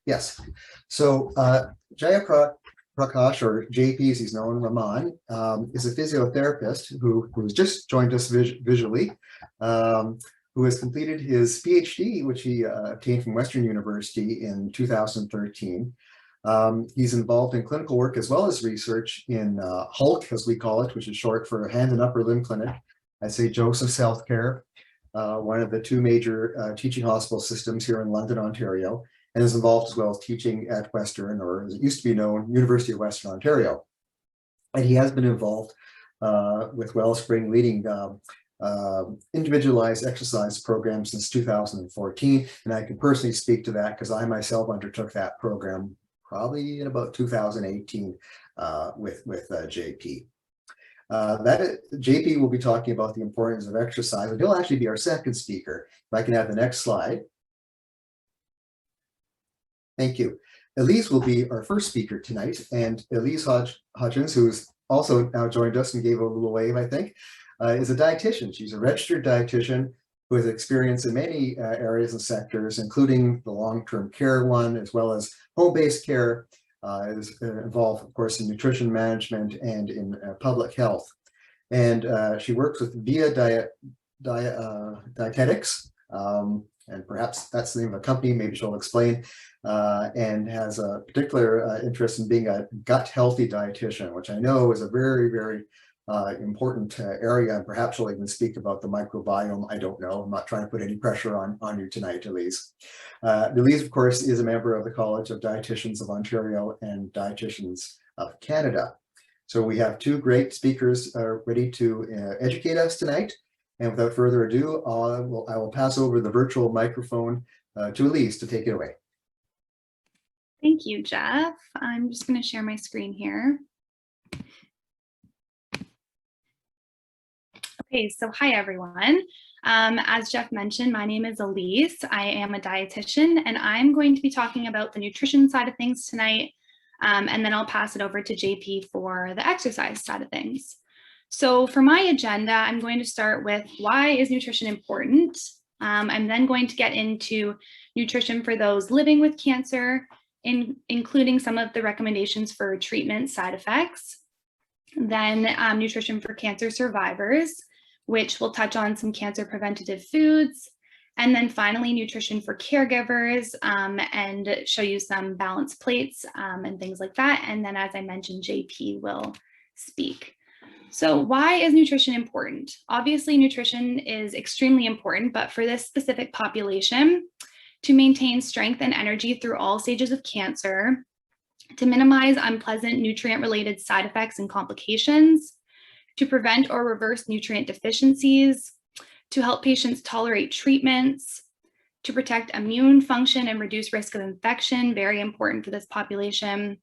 Yes. So Jaya Prakash, or JP as he's known, Raman, is a physiotherapist who's just joined us visually, who has completed his PhD, which he obtained from Western University in 2013. He's involved in clinical work as well as research in HULC, as we call it, which is short for Hand and Upper Limb Clinic at St. Joseph's Healthcare, one of the two major teaching hospital systems here in London, Ontario, and is involved as well as teaching at Western, or as it used to be known, University of Western Ontario. And he has been involved with Wellspring, leading individualized exercise programs since 2014. And I can personally speak to that because I myself undertook that program probably in about 2018 with JP. JP will be talking about the importance of exercise, and he'll actually be our second speaker. If I can have the next slide. Thank you. Elise will be our first speaker tonight, and Elise Hutchins, who has also now joined us and gave a little wave, I think, is a dietitian. She's a registered dietitian who has experience in many areas and sectors, including the long-term care one, as well as home-based care, is involved, of course, in nutrition management and in public health. And she works with Via Dietetics, and perhaps that's the name of the company, maybe she'll explain, and has a particular interest in being a gut healthy dietitian, which I know is a very, very important area, and perhaps she'll even speak about the microbiome. I don't know. I'm not trying to put any pressure on you tonight, Elise. Elise, of course, is a member of the College of Dietitians of Ontario and Dietitians of Canada. So we have two great speakers ready to educate us tonight. And without further ado, I will pass over the virtual microphone to Elise to take it away. Thank you, Jeff. I'm just going to share my screen here. Okay, so hi everyone. As Jeff mentioned, my name is Elise. I am a dietitian, and I'm going to be talking about the nutrition side of things tonight, and then I'll pass it over to JP for the exercise side of things. So for my agenda, I'm going to start with why is nutrition important? I'm then going to get into nutrition for those living with cancer, including some of the recommendations for treatment side effects. Then nutrition for cancer survivors, which will touch on some cancer preventative foods. And then finally, nutrition for caregivers, and show you some balanced plates and things like that. And then, as I mentioned, JP will speak. So why is nutrition important? Obviously, nutrition is extremely important, but for this specific population, to maintain strength and energy through all stages of cancer, to minimize unpleasant nutrient-related side effects and complications, to prevent or reverse nutrient deficiencies, to help patients tolerate treatments, to protect immune function and reduce risk of infection, very important for this population,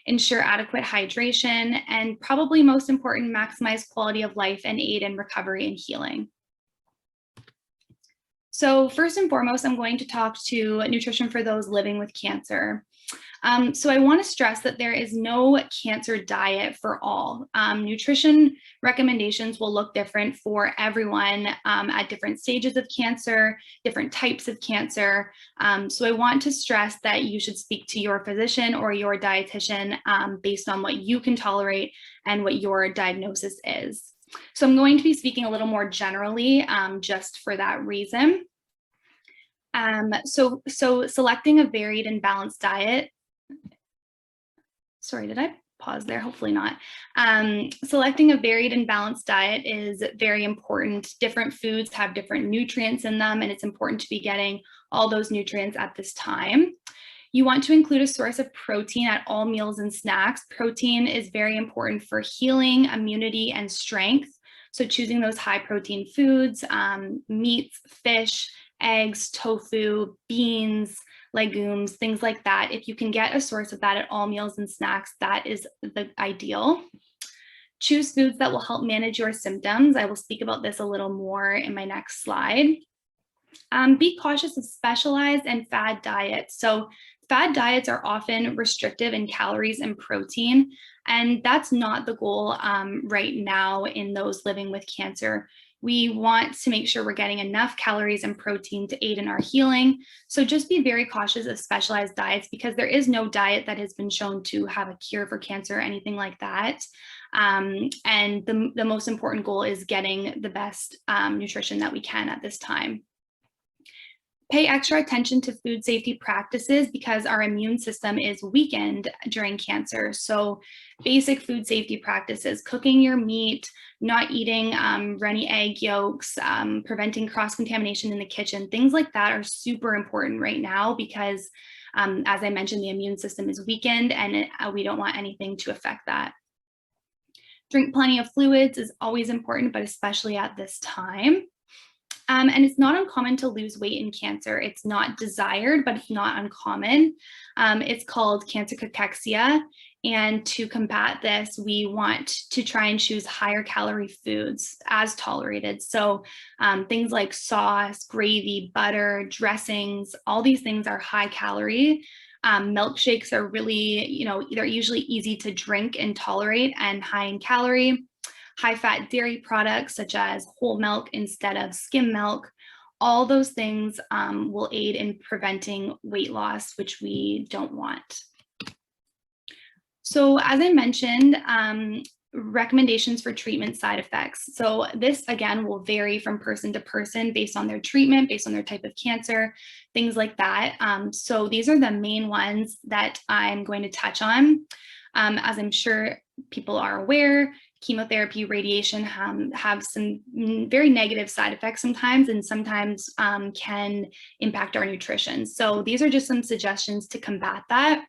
ensure adequate hydration, and probably most important, maximize quality of life and aid in recovery and healing. So first and foremost, I'm going to talk to nutrition for those living with cancer. So I want to stress that there is no cancer diet for all. Nutrition recommendations will look different for everyone at different stages of cancer, different types of cancer. So I want to stress that you should speak to your physician or your dietitian based on what you can tolerate and what your diagnosis is. So I'm going to be speaking a little more generally just for that reason. So selecting a varied and balanced diet. Sorry, did I pause there? Hopefully not. Selecting a varied and balanced diet is very important. Different foods have different nutrients in them, and it's important to be getting all those nutrients at this time. You want to include a source of protein at all meals and snacks. Protein is very important for healing, immunity, and strength. So choosing those high protein foods, meats, fish, eggs, tofu, beans, legumes, things like that. If you can get a source of that at all meals and snacks, that is the ideal. Choose foods that will help manage your symptoms. I will speak about this a little more in my next slide. Be cautious of specialized and fad diets. So fad diets are often restrictive in calories and protein, and that's not the goal right now in those living with cancer. We want to make sure we're getting enough calories and protein to aid in our healing. So just be very cautious of specialized diets, because there is no diet that has been shown to have a cure for cancer or anything like that. And the most important goal is getting the best nutrition that we can at this time. Pay extra attention to food safety practices because our immune system is weakened during cancer. So basic food safety practices, cooking your meat, not eating runny egg yolks, preventing cross-contamination in the kitchen, things like that are super important right now because, as I mentioned, the immune system is weakened and we don't want anything to affect that. Drink plenty of fluids is always important, but especially at this time. And it's not uncommon to lose weight in cancer. It's not desired, but it's not uncommon. It's called cancer cachexia. And to combat this, we want to try and choose higher calorie foods as tolerated. So things like sauce, gravy, butter, dressings, all these things are high calorie. Milkshakes are really, they're usually easy to drink and tolerate and high in calorie. High-fat dairy products such as whole milk instead of skim milk, all those things will aid in preventing weight loss, which we don't want. So as I mentioned, recommendations for treatment side effects. So this, again, will vary from person to person based on their treatment, based on their type of cancer, things like that. So these are the main ones that I'm going to touch on. As I'm sure people are aware, chemotherapy, radiation have some very negative side effects sometimes, and sometimes can impact our nutrition. So these are just some suggestions to combat that.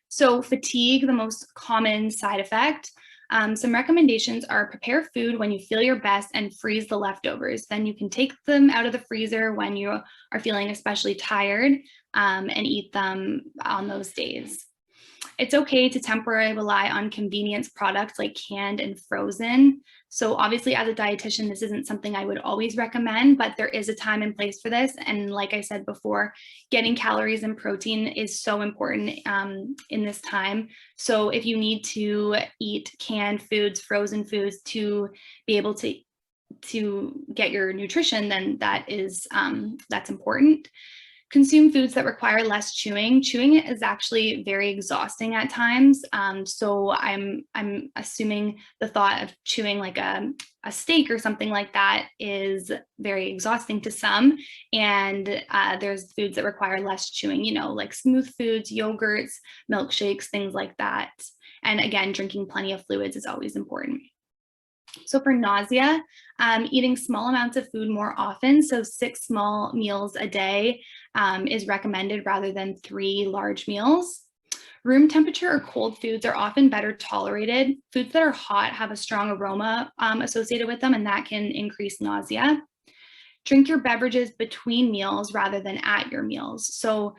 So fatigue, the most common side effect. Some recommendations are prepare food when you feel your best and freeze the leftovers. Then you can take them out of the freezer when you are feeling especially tired and eat them on those days. It's okay to temporarily rely on convenience products like canned and frozen. So obviously as a dietitian, this isn't something I would always recommend, but there is a time and place for this. And like I said before, getting calories and protein is so important in this time. So if you need to eat canned foods, frozen foods to be able to get your nutrition, then that's important. Consume foods that require less chewing. Chewing is actually very exhausting at times. So I'm assuming the thought of chewing like a steak or something like that is very exhausting to some. And there's foods that require less chewing, like smooth foods, yogurts, milkshakes, things like that. And again, drinking plenty of fluids is always important. So for nausea, eating small amounts of food more often, so 6 small meals a day is recommended rather than 3 large meals. Room temperature or cold foods are often better tolerated. Foods that are hot have a strong aroma associated with them, and that can increase nausea. Drink your beverages between meals rather than at your meals. So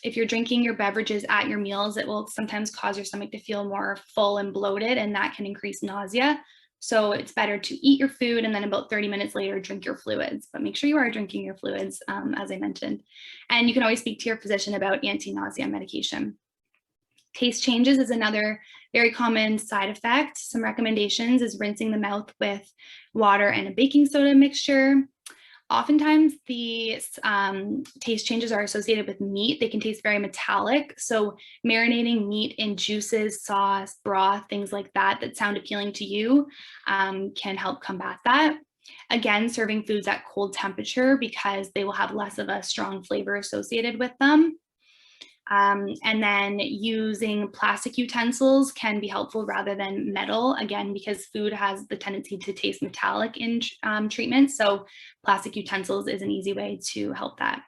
if you're drinking your beverages at your meals, it will sometimes cause your stomach to feel more full and bloated, and that can increase nausea. So it's better to eat your food and then about 30 minutes later, drink your fluids, but make sure you are drinking your fluids, as I mentioned. And you can always speak to your physician about anti-nausea medication. Taste changes is another very common side effect. Some recommendations is rinsing the mouth with water and a baking soda mixture. Oftentimes the taste changes are associated with meat. They can taste very metallic. So marinating meat in juices, sauce, broth, things like that sound appealing to you can help combat that. Again, serving foods at cold temperature because they will have less of a strong flavor associated with them. And then using plastic utensils can be helpful rather than metal, again, because food has the tendency to taste metallic in treatment. So plastic utensils is an easy way to help that.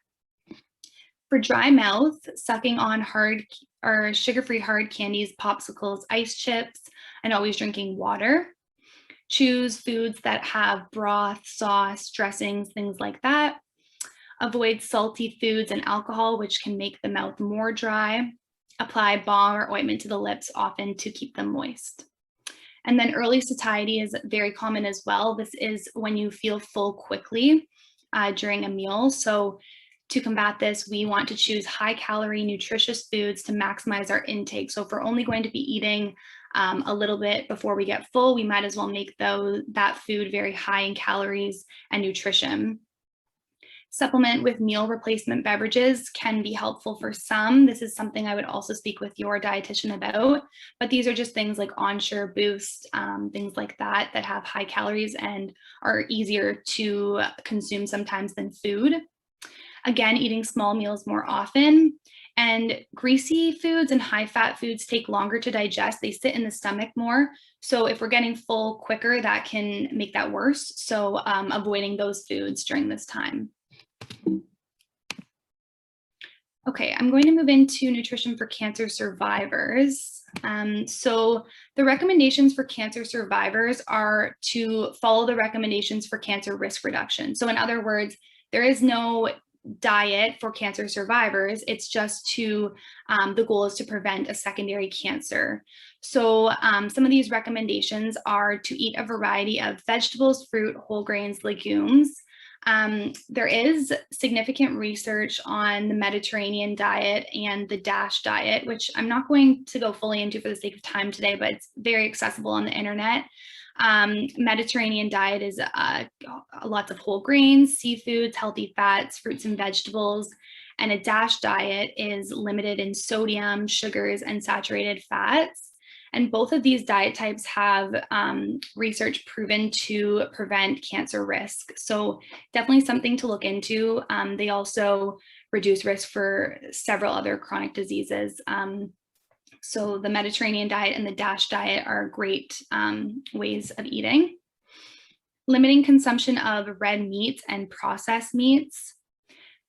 For dry mouth, sucking on hard or sugar-free hard candies, popsicles, ice chips, and always drinking water. Choose foods that have broth, sauce, dressings, things like that. Avoid salty foods and alcohol, which can make the mouth more dry. Apply balm or ointment to the lips often to keep them moist. And then early satiety is very common as well. This is when you feel full quickly during a meal. So to combat this, we want to choose high calorie, nutritious foods to maximize our intake. So if we're only going to be eating a little bit before we get full, we might as well make that food very high in calories and nutrition. Supplement with meal replacement beverages can be helpful for some. This is something I would also speak with your dietitian about, but these are just things like Ensure, Boost, things like that have high calories and are easier to consume sometimes than food. Again, eating small meals more often. And greasy foods and high fat foods take longer to digest. They sit in the stomach more. So if we're getting full quicker, that can make that worse. So avoiding those foods during this time. Okay, I'm going to move into nutrition for cancer survivors. So the recommendations for cancer survivors are to follow the recommendations for cancer risk reduction. So in other words, there is no diet for cancer survivors. It's just the goal is to prevent a secondary cancer. So some of these recommendations are to eat a variety of vegetables, fruit, whole grains, legumes. There is significant research on the Mediterranean diet and the DASH diet, which I'm not going to go fully into for the sake of time today, but it's very accessible on the internet. Mediterranean diet is lots of whole grains, seafoods, healthy fats, fruits and vegetables, and a DASH diet is limited in sodium, sugars, and saturated fats. And both of these diet types have research proven to prevent cancer risk. So definitely something to look into. They also reduce risk for several other chronic diseases. So the Mediterranean diet and the DASH diet are great ways of eating. Limiting consumption of red meats and processed meats.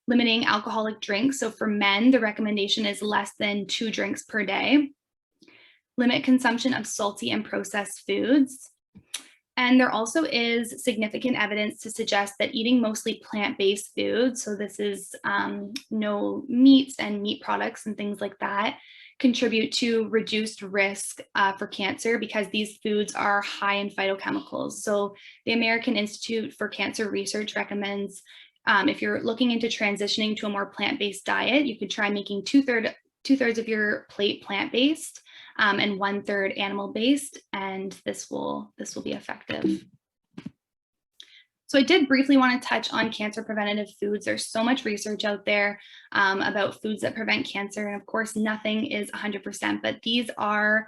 Limiting alcoholic drinks. So for men, the recommendation is less than 2 drinks per day. Limit consumption of salty and processed foods. And there also is significant evidence to suggest that eating mostly plant-based foods, so this is no meats and meat products and things like that, contribute to reduced risk for cancer because these foods are high in phytochemicals. So the American Institute for Cancer Research recommends if you're looking into transitioning to a more plant-based diet, you could try making two-thirds of your plate plant-based and 1/3 animal-based, and this will be effective. So I did briefly want to touch on cancer preventative foods. There's so much research out there about foods that prevent cancer, and of course, nothing is 100%, but these are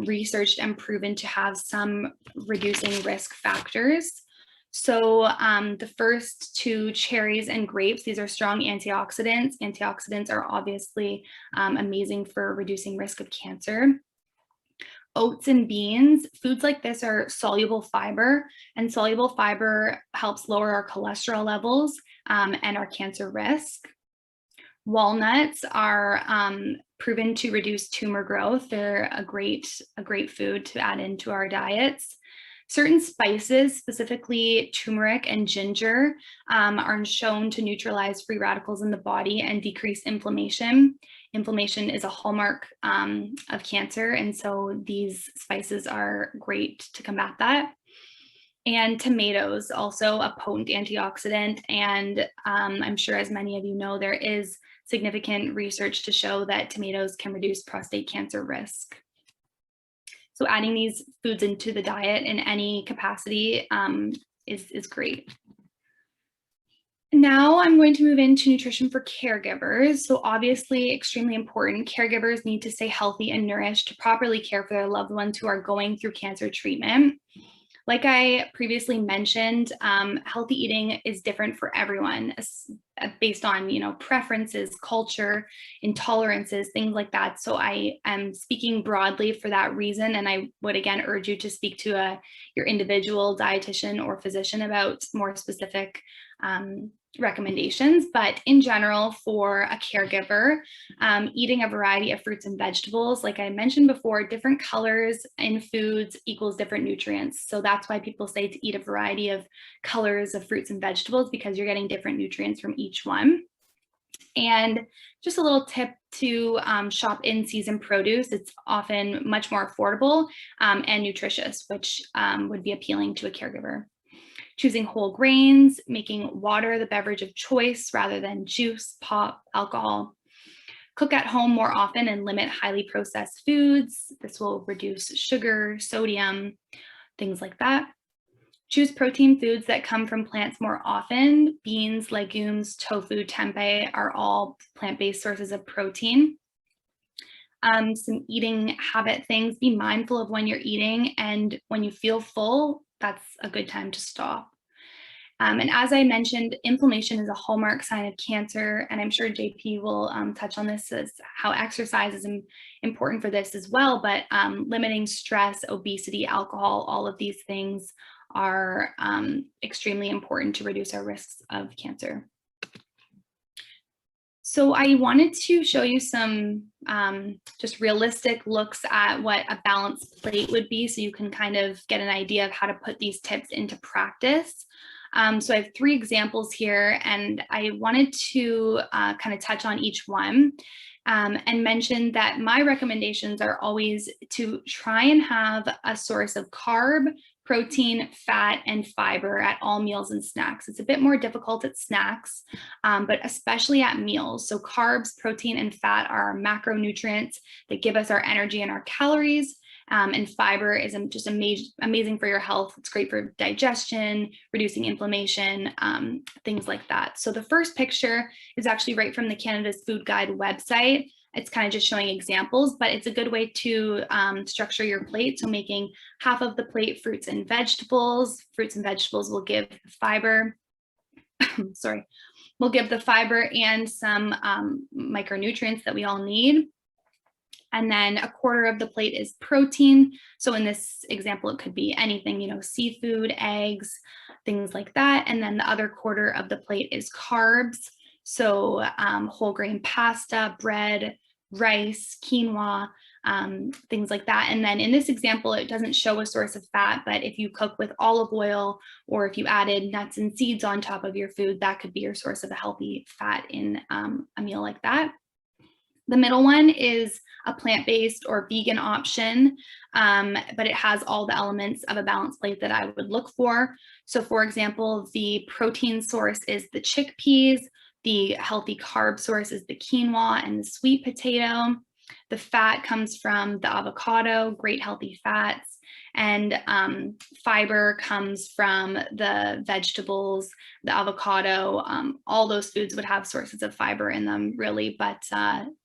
researched and proven to have some reducing risk factors. So the first 2, cherries and grapes, these are strong antioxidants. Antioxidants are obviously amazing for reducing risk of cancer. Oats and beans, foods like this are soluble fiber, and soluble fiber helps lower our cholesterol levels and our cancer risk. Walnuts are proven to reduce tumor growth. They're a great food to add into our diets. Certain spices, specifically turmeric and ginger, are shown to neutralize free radicals in the body and decrease inflammation. Inflammation is a hallmark of cancer, and so these spices are great to combat that. And tomatoes, also a potent antioxidant, and I'm sure as many of you know, there is significant research to show that tomatoes can reduce prostate cancer risk. So adding these foods into the diet in any capacity is great. Now I'm going to move into nutrition for caregivers. So obviously extremely important. Caregivers need to stay healthy and nourished to properly care for their loved ones who are going through cancer treatment. Like I previously mentioned, healthy eating is different for everyone based on, preferences, culture, intolerances, things like that. So I am speaking broadly for that reason. And I would again urge you to speak to your individual dietitian or physician about more specific recommendations. But in general, for a caregiver, eating a variety of fruits and vegetables, like I mentioned before, different colors in foods equals different nutrients. So that's why people say to eat a variety of colors of fruits and vegetables, because you're getting different nutrients from each one. And just a little tip to shop in season produce. It's often much more affordable and nutritious, which would be appealing to a caregiver. Choosing whole grains, making water the beverage of choice rather than juice, pop, alcohol. Cook at home more often and limit highly processed foods. This will reduce sugar, sodium, things like that. Choose protein foods that come from plants more often. Beans, legumes, tofu, tempeh are all plant-based sources of protein. Some eating habit things, be mindful of when you're eating, and when you feel full, that's a good time to stop. And as I mentioned, inflammation is a hallmark sign of cancer, and I'm sure JP will touch on this as how exercise is important for this as well, but limiting stress, obesity, alcohol, all of these things are extremely important to reduce our risks of cancer. So I wanted to show you some just realistic looks at what a balanced plate would be, so you can kind of get an idea of how to put these tips into practice. So I have 3 examples here, and I wanted to kind of touch on each one and mention that my recommendations are always to try and have a source of carb, protein, fat, and fiber at all meals and snacks. It's a bit more difficult at snacks, but especially at meals. So carbs, protein, and fat are macronutrients that give us our energy and our calories. And fiber is just amazing for your health. It's great for digestion, reducing inflammation, things like that. So the first picture is actually right from the Canada's Food Guide website. It's kind of just showing examples, but it's a good way to structure your plate. So making half of the plate fruits and vegetables. Fruits and vegetables will give fiber, will give the fiber and some micronutrients that we all need. And then a quarter of the plate is protein. So in this example, it could be anything, seafood, eggs, things like that. And then the other quarter of the plate is carbs. So whole grain pasta, bread, rice, quinoa, things like that. And then in this example, it doesn't show a source of fat, but if you cook with olive oil, or if you added nuts and seeds on top of your food, that could be your source of a healthy fat in a meal like that. The middle one is a plant-based or vegan option, but it has all the elements of a balanced plate that I would look for. So for example, the protein source is the chickpeas, the healthy carb source is the quinoa and the sweet potato. The fat comes from the avocado, great healthy fats, and fiber comes from the vegetables, the avocado. All those foods would have sources of fiber in them, really, but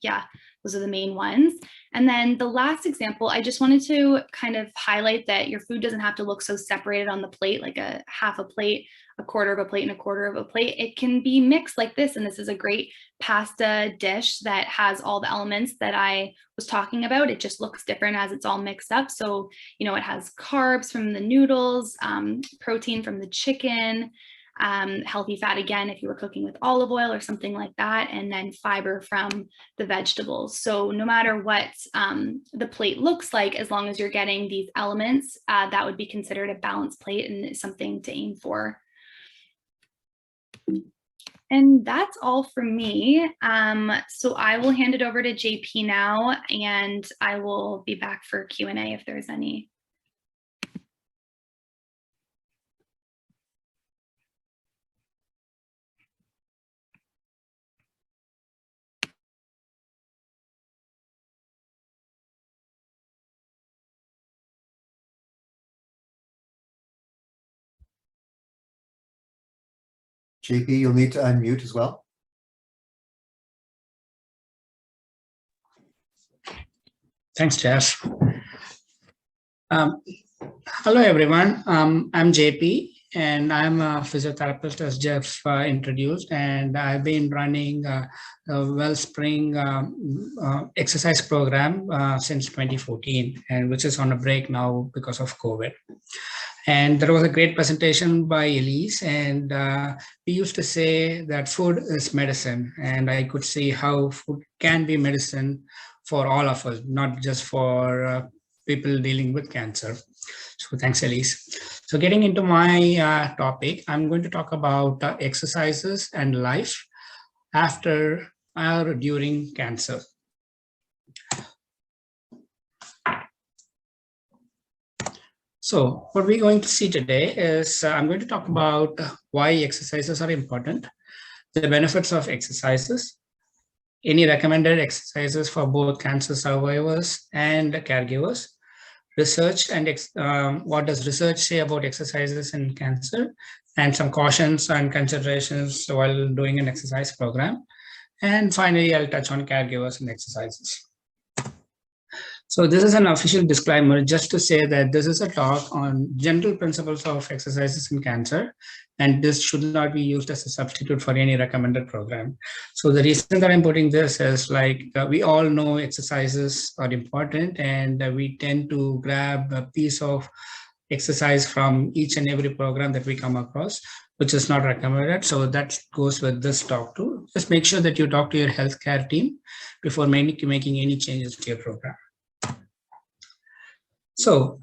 yeah, those are the main ones. And then the last example, I just wanted to kind of highlight that your food doesn't have to look so separated on the plate, like a half a plate, a quarter of a plate, and a quarter of a plate. It can be mixed like this, and this is a great pasta dish that has all the elements that I was talking about. It just looks different as it's all mixed up. So, it has carbs from the noodles, protein from the chicken, healthy fat again if you were cooking with olive oil or something like that, and then fiber from the vegetables. So no matter what the plate looks like, as long as you're getting these elements, that would be considered a balanced plate and something to aim for. And that's all from me. So I will hand it over to JP now, and I will be back for Q&A if there's any. JP, you'll need to unmute as well. Thanks, Jeff. Hello, everyone. I'm JP, and I'm a physiotherapist, as Jeff introduced, and I've been running a Wellspring exercise program since 2014, and which is on a break now because of COVID. And there was a great presentation by Elise, and we used to say that food is medicine, and I could see how food can be medicine for all of us, not just for people dealing with cancer. So thanks, Elise. So getting into my topic, I'm going to talk about exercises and life after or during cancer. So what we're going to see today is I'm going to talk about why exercises are important, the benefits of exercises, any recommended exercises for both cancer survivors and caregivers, research and what does research say about exercises in cancer, and some cautions and considerations while doing an exercise program. And finally, I'll touch on caregivers and exercises. So this is an official disclaimer just to say that this is a talk on general principles of exercises in cancer, and this should not be used as a substitute for any recommended program. So the reason that I'm putting this is we all know exercises are important, and we tend to grab a piece of exercise from each and every program that we come across, which is not recommended. So that goes with this talk too. Just make sure that you talk to your healthcare team before making any changes to your program. So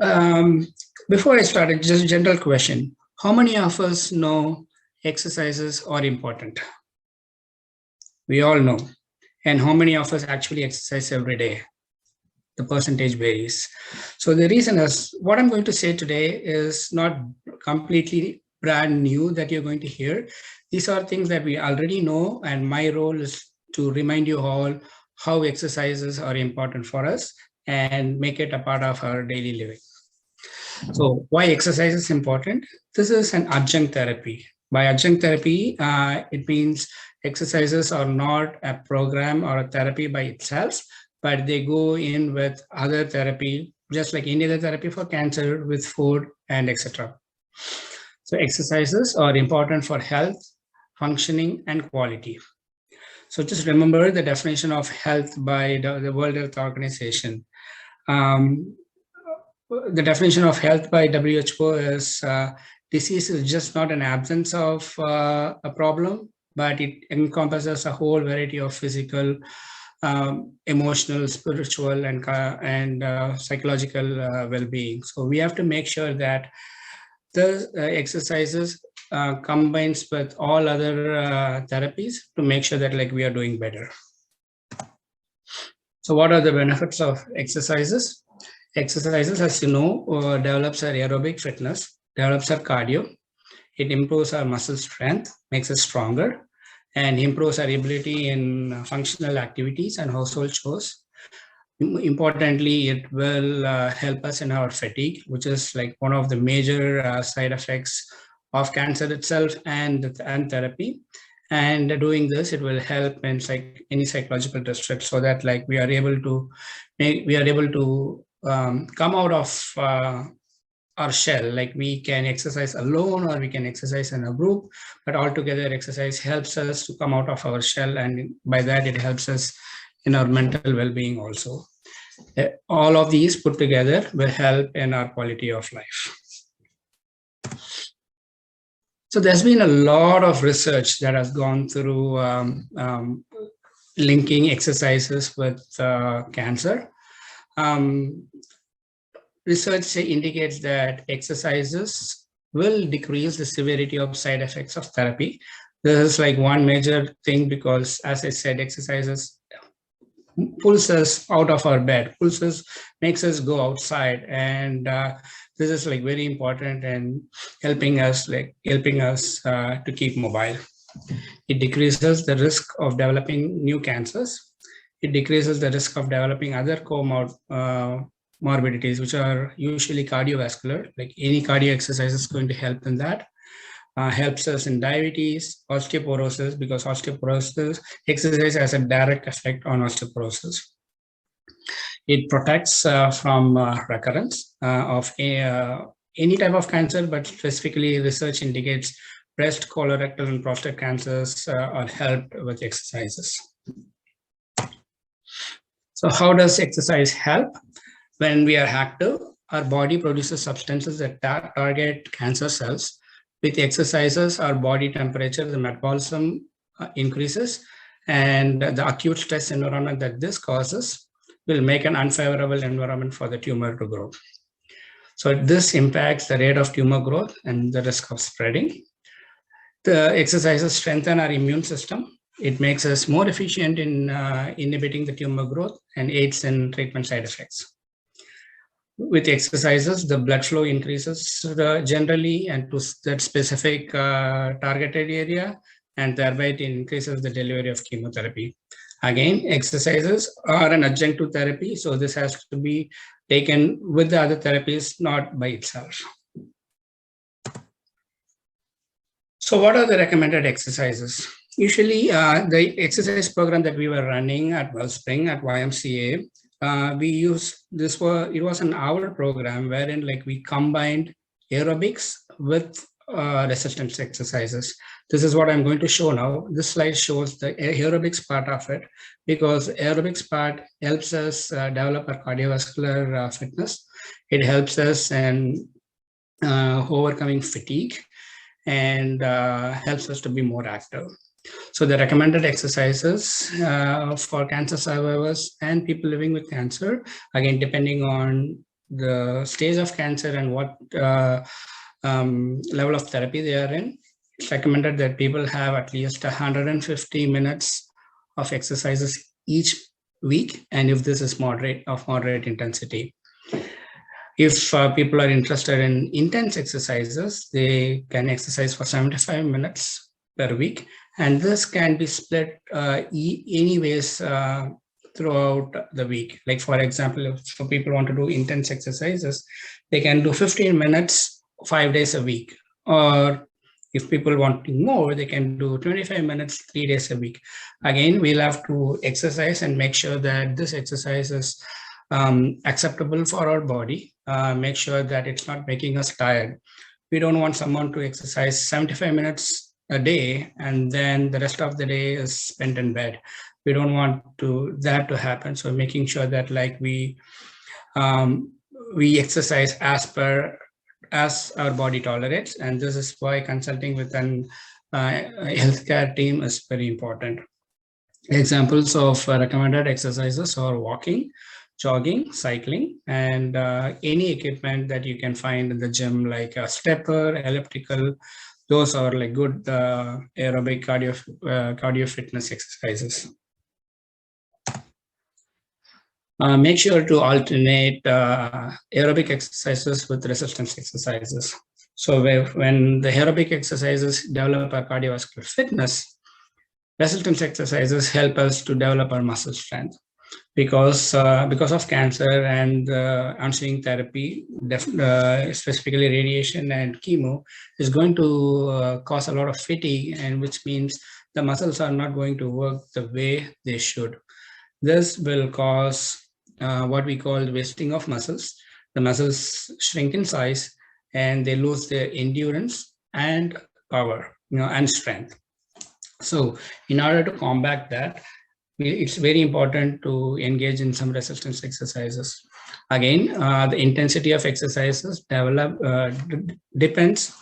before I start, just a general question. How many of us know exercises are important? We all know. And how many of us actually exercise every day? The percentage varies. So the reason is, what I'm going to say today is not completely brand new that you're going to hear. These are things that we already know, and my role is to remind you all how exercises are important for us and make it a part of our daily living. So why exercise is important? This is an adjunct therapy. By adjunct therapy, it means exercises are not a program or a therapy by itself, but they go in with other therapy, just like any other therapy for cancer, with food and etc. So exercises are important for health, functioning, and quality. So just remember the definition of health by the World Health Organization. The definition of health by WHO is disease is just not an absence of a problem, but it encompasses a whole variety of physical, emotional, spiritual, and psychological well-being. So we have to make sure that the exercises combines with all other therapies to make sure that we are doing better. So what are the benefits of exercises? Exercises, as you know, develops our aerobic fitness, develops our cardio. It improves our muscle strength, makes us stronger, and improves our ability in functional activities and household chores. Importantly, it will help us in our fatigue, which is one of the major side effects of cancer itself and therapy. And doing this, it will help in any psychological distress, so that we are able to come out of our shell. We can exercise alone or we can exercise in a group, but altogether exercise helps us to come out of our shell, and by that it helps us in our mental well-being also. All of these put together will help in our quality of life. So there's been a lot of research that has gone through linking exercises with cancer. Research indicates that exercises will decrease the severity of side effects of therapy. This is one major thing because, as I said, exercises pulls us out of our bed, makes us go outside, and this is very important and helping us to keep mobile. It decreases the risk of developing new cancers. It decreases the risk of developing other comorbidities, which are usually cardiovascular. Any cardio exercise is going to help in that. Helps us in diabetes, osteoporosis, because exercise has a direct effect on osteoporosis. It protects from recurrence of any type of cancer, but specifically research indicates breast, colorectal, and prostate cancers are helped with exercises. So how does exercise help? When we are active, our body produces substances that target cancer cells. With exercises, our body temperature, the metabolism increases, and the acute stress environment that this causes will make an unfavorable environment for the tumor to grow. So this impacts the rate of tumor growth and the risk of spreading. The exercises strengthen our immune system. It makes us more efficient in inhibiting the tumor growth and aids in treatment side effects. With exercises, the blood flow increases generally and to that specific targeted area, and thereby it increases the delivery of chemotherapy. Again, exercises are an adjunct to therapy, so this has to be taken with the other therapies, not by itself. So what are the recommended exercises? Usually the exercise program that we were running at Wellspring at YMCA, it was an hour program wherein like we combined aerobics with resistance exercises. This is what I'm going to show now. This slide shows the aerobics part of it, because aerobics part helps us develop our cardiovascular fitness. It helps us in overcoming fatigue and helps us to be more active. So the recommended exercises for cancer survivors and people living with cancer, again, depending on the stage of cancer and what level of therapy they are in, it's recommended that people have at least 150 minutes of exercises each week, and if this is moderate intensity. If people are interested in intense exercises, they can exercise for 75 minutes per week, and this can be split anyways throughout the week. Like for example, if people want to do intense exercises, they can do 15 minutes 5 days a week, or if people want more, they can do 25 minutes 3 days a week. Again, we'll have to exercise and make sure that this exercise is acceptable for our body. Make sure that it's not making us tired. We don't want someone to exercise 75 minutes a day and then the rest of the day is spent in bed. We don't want that to happen. So making sure that like we exercise as our body tolerates, and this is why consulting with an healthcare team is very important. Examples of recommended exercises are walking, jogging, cycling, and any equipment that you can find in the gym, like a stepper, elliptical. Those are like good aerobic cardio fitness exercises. Make sure to alternate aerobic exercises with resistance exercises. So when the aerobic exercises develop our cardiovascular fitness, resistance exercises help us to develop our muscle strength. Because of cancer and ensuing therapy, specifically radiation and chemo, is going to cause a lot of fatigue, and which means the muscles are not going to work the way they should. This will cause what we call wasting of muscles. The muscles shrink in size and they lose their endurance and power, and strength. So in order to combat that, it's very important to engage in some resistance exercises. Again, the intensity of exercises depends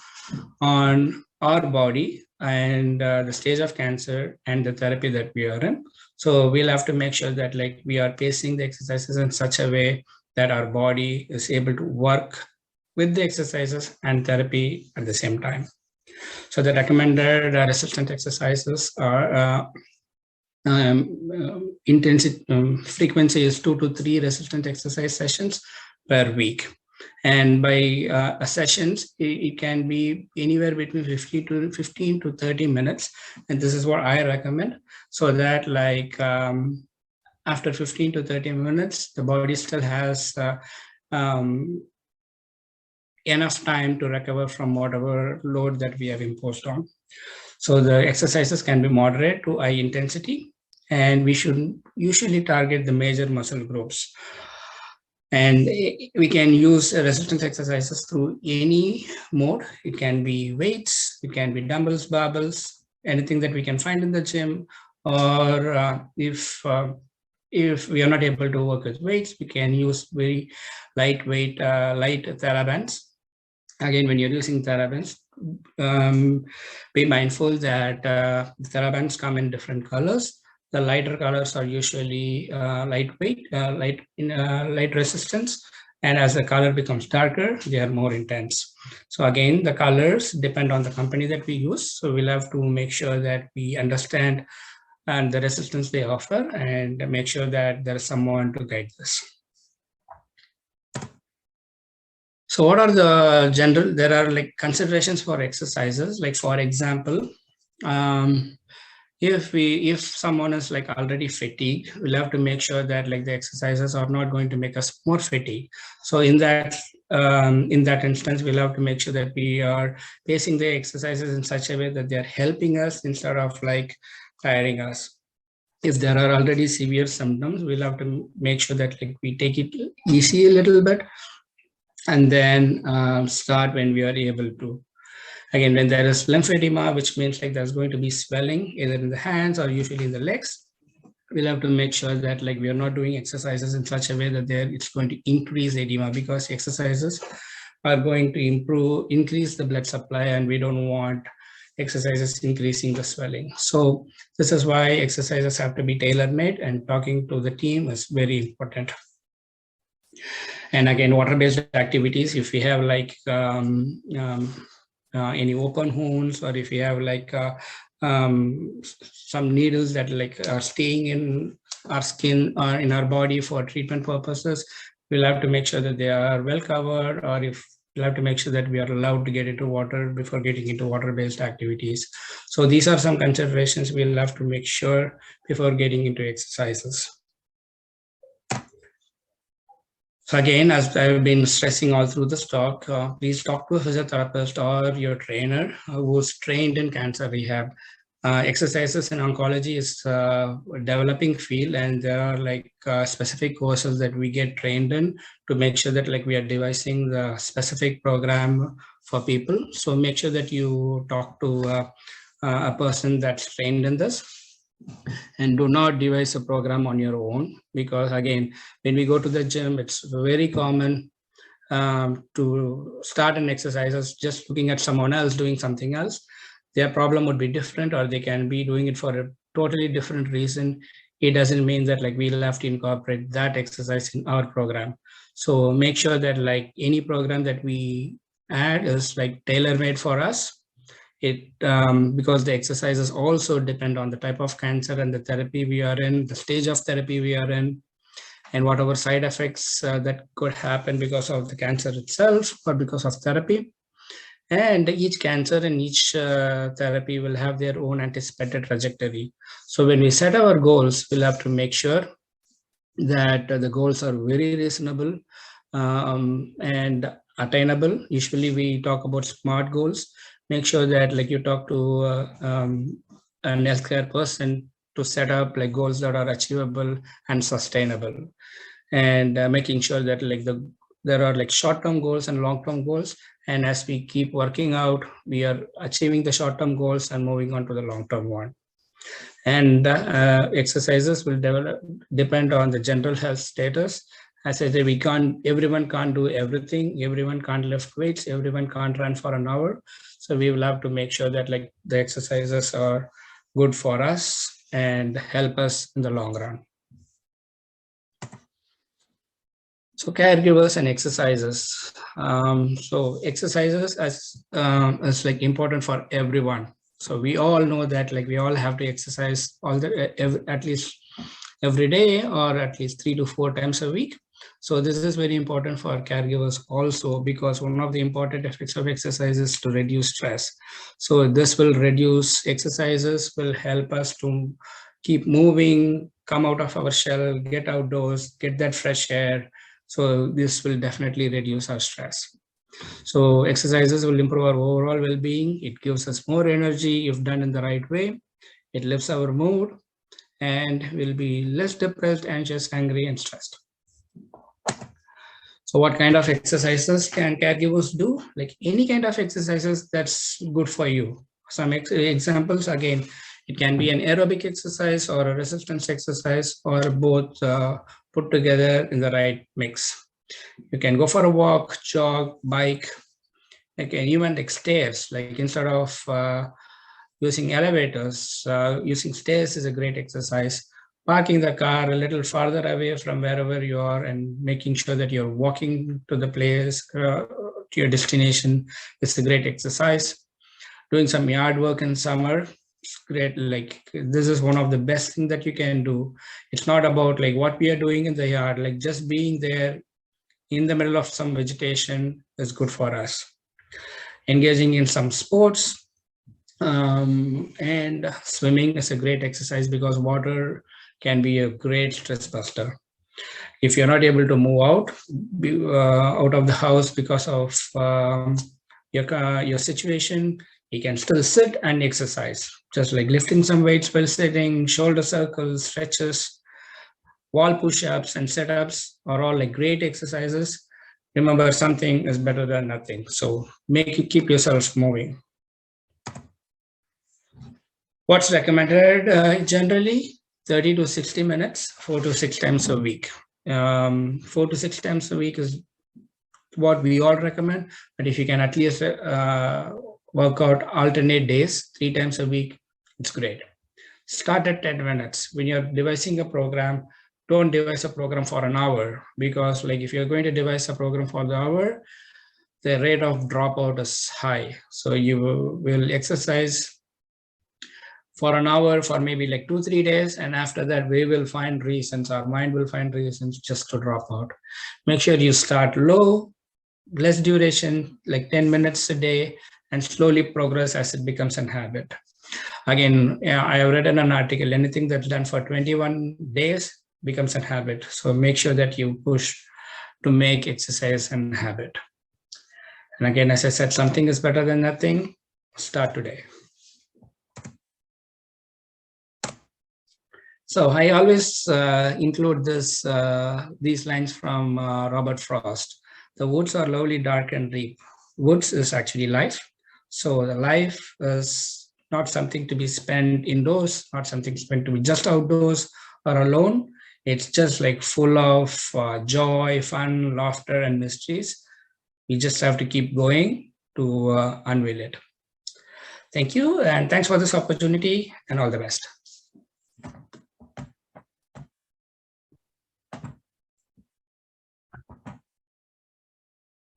on our body and the stage of cancer and the therapy that we are in. So we'll have to make sure that like we are pacing the exercises in such a way that our body is able to work with the exercises and therapy at the same time. So the recommended resistance exercises are frequency is 2 to 3 resistant exercise sessions per week. And by sessions, it can be anywhere between 15 to 30 minutes. And this is what I recommend, so that like after 15 to 30 minutes, the body still has enough time to recover from whatever load that we have imposed on. So the exercises can be moderate to high intensity, and we should usually target the major muscle groups. And we can use resistance exercises through any mode. It can be weights, it can be dumbbells, barbells, anything that we can find in the gym. Or if we are not able to work with weights, we can use very lightweight, light therabands. Again, when you're using therabands, be mindful that the therabands come in different colors. The lighter colors are usually lightweight, light resistance, and as the color becomes darker, they are more intense. So again, the colors depend on the company that we use. So we'll have to make sure that we understand and the resistance they offer, and make sure that there is someone to guide this. So what are the there are like considerations for exercises, like for example, If someone is like already fatigued, we'll have to make sure that like the exercises are not going to make us more fatigued. So in that instance, we'll have to make sure that we are pacing the exercises in such a way that they're helping us instead of like tiring us. If there are already severe symptoms, we'll have to make sure that like we take it easy a little bit, and then start when we are able to. Again, when there is lymphedema, which means like there's going to be swelling either in the hands or usually in the legs, we'll have to make sure that like we are not doing exercises in such a way that it's going to increase edema, because exercises are going to increase the blood supply, and we don't want exercises increasing the swelling. So this is why exercises have to be tailor-made, and talking to the team is very important. And again, water-based activities, if we have like any open wounds, or if you have like some needles that like are staying in our skin or in our body for treatment purposes, we'll have to make sure that they are well covered, or if we'll have to make sure that we are allowed to get into water before getting into water-based activities. So these are some considerations we'll have to make sure before getting into exercises. So again, as I've been stressing all through this talk, please talk to a physiotherapist or your trainer who's trained in cancer rehab. Exercises in oncology is a developing field, and there are like specific courses that we get trained in to make sure that like we are devising the specific program for people. So make sure that you talk to a person that's trained in this, and do not devise a program on your own, because again, when we go to the gym, it's very common to start an exercise just looking at someone else doing something else. Their problem would be different, or they can be doing it for a totally different reason. It doesn't mean that like we'll have to incorporate that exercise in our program. So make sure that like any program that we add is like tailor-made for us. Because the exercises also depend on the type of cancer and the therapy we are in, the stage of therapy we are in, and whatever side effects that could happen because of the cancer itself or because of therapy. And each cancer and each therapy will have their own anticipated trajectory. So when we set our goals, we'll have to make sure that the goals are very reasonable and attainable. Usually we talk about SMART goals. Make sure that like you talk to an healthcare person to set up like goals that are achievable and sustainable, and making sure that like there are like short-term goals and long-term goals. And as we keep working out, we are achieving the short-term goals and moving on to the long-term one. And exercises will depend on the general health status. As I say, everyone can't do everything. Everyone can't lift weights. Everyone can't run for an hour. So we will have to make sure that like the exercises are good for us and help us in the long run. So caregivers and exercises. So exercises is like important for everyone. So we all know that like we all have to exercise at least every day, or at least 3 to 4 times a week. So this is very important for caregivers also, because one of the important effects of exercise is to reduce stress. So this will reduce, exercises will help us to keep moving, come out of our shell, get outdoors, get that fresh air. So this will definitely reduce our stress. So exercises will improve our overall well-being. It gives us more energy if done in the right way. It lifts our mood, and we'll be less depressed, anxious, angry, and stressed. So what kind of exercises can caregivers do? Like any kind of exercises that's good for you. Some examples, again, it can be an aerobic exercise or a resistance exercise, or both put together in the right mix. You can go for a walk, jog, bike, again, even like stairs. Like instead of using elevators, using stairs is a great exercise. Parking the car a little farther away from wherever you are and making sure that you're walking to the place, to your destination, is a great exercise. Doing some yard work in summer, it's great. Like this is one of the best things that you can do. It's not about like what we are doing in the yard, like just being there in the middle of some vegetation is good for us. Engaging in some sports, And swimming is a great exercise because water can be a great stress buster. If you're not able to move out of the house because of your situation, you can still sit and exercise, just like lifting some weights while sitting, shoulder circles, stretches, wall push-ups and sit-ups are all like great exercises. Remember, something is better than nothing. So keep yourself moving. What's recommended generally? 30 to 60 minutes, 4 to 6 times a week. 4 to 6 times a week is what we all recommend. But if you can at least work out alternate days, 3 times a week, it's great. Start at 10 minutes. When you're devising a program, don't devise a program for an hour, because like if you're going to devise a program for the hour, the rate of dropout is high. So you will exercise for an hour for maybe like 2-3 days, and after that we will find reasons, our mind will find reasons just to drop out. Make sure you start low, less duration, like 10 minutes a day, and slowly progress as it becomes an habit. Again, I have written an article, anything that's done for 21 days becomes a habit. So make sure that you push to make exercise a habit. And again, as I said, something is better than nothing. Start today. So I always include these lines from Robert Frost. The woods are lovely, dark, and deep. Woods is actually life. So the life is not something to be spent indoors, not something spent to be just outdoors or alone. It's just like full of joy, fun, laughter, and mysteries. We just have to keep going to unveil it. Thank you, and thanks for this opportunity, and all the best.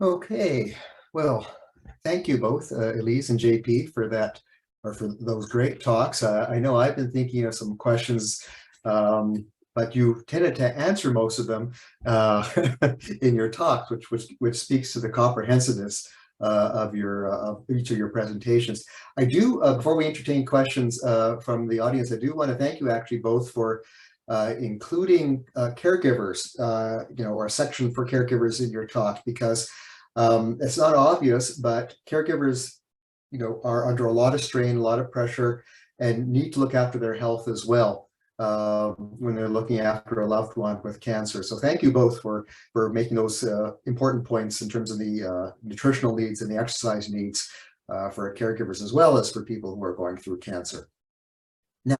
Okay, well, thank you both, Elise and JP, for that, or for those great talks. I know I've been thinking of some questions, but you tended to answer most of them in your talks, which speaks to the comprehensiveness of each of your presentations. I do, before we entertain questions from the audience, I do want to thank you actually both for including caregivers, or a section for caregivers in your talk, because it's not obvious, but caregivers, are under a lot of strain, a lot of pressure, and need to look after their health as well when they're looking after a loved one with cancer. So thank you both for making those important points in terms of the nutritional needs and the exercise needs for caregivers, as well as for people who are going through cancer.